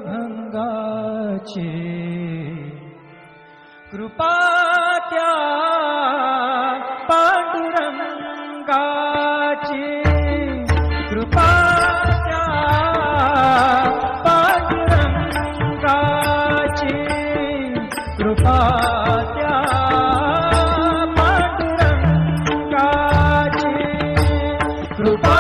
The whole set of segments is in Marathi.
भंगाची कृपा त्या पांडुरंगाची कृपा त्या पांडुरंगाची कृपा त्या पांडुरंगाची कृपा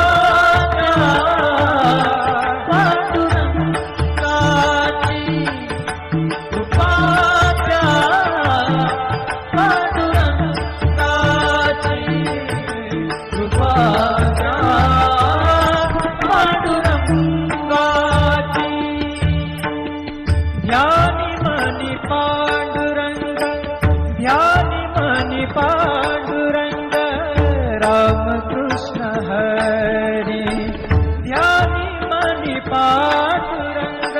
ध्यानी मनी पांडुरंग ध्यानी मनी पांडुरंग रामकृष्ण हरी ध्यानी मनी पांडुरंग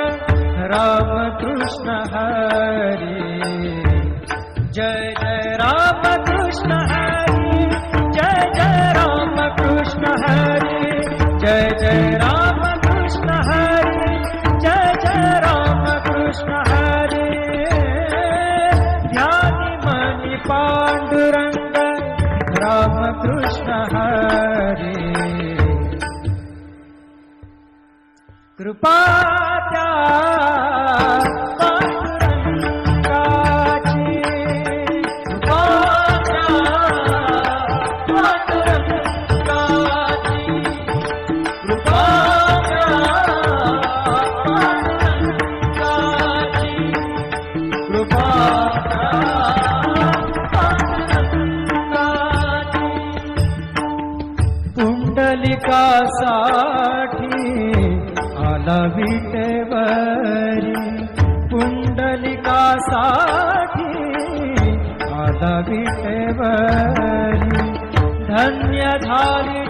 रामकृष्ण हरी जय जय रामकृष्ण हरी जय जय रामकृष्ण हरी जय जय रामकृष्ण हरी जय जय रामकृष्ण हरी ध्यानी मनी पांडुरंग रामकृष्ण हरी कृपा त्या पांडुरंगाची कृपा त्या पांडुरंगाची कृपा त्या पांडुरंगाची कृपा त्या पांडुरंगाची पुंडलिकासाठी आला विटेवरी पुंडलिकासाठी आला विटेवरी धन्य झाली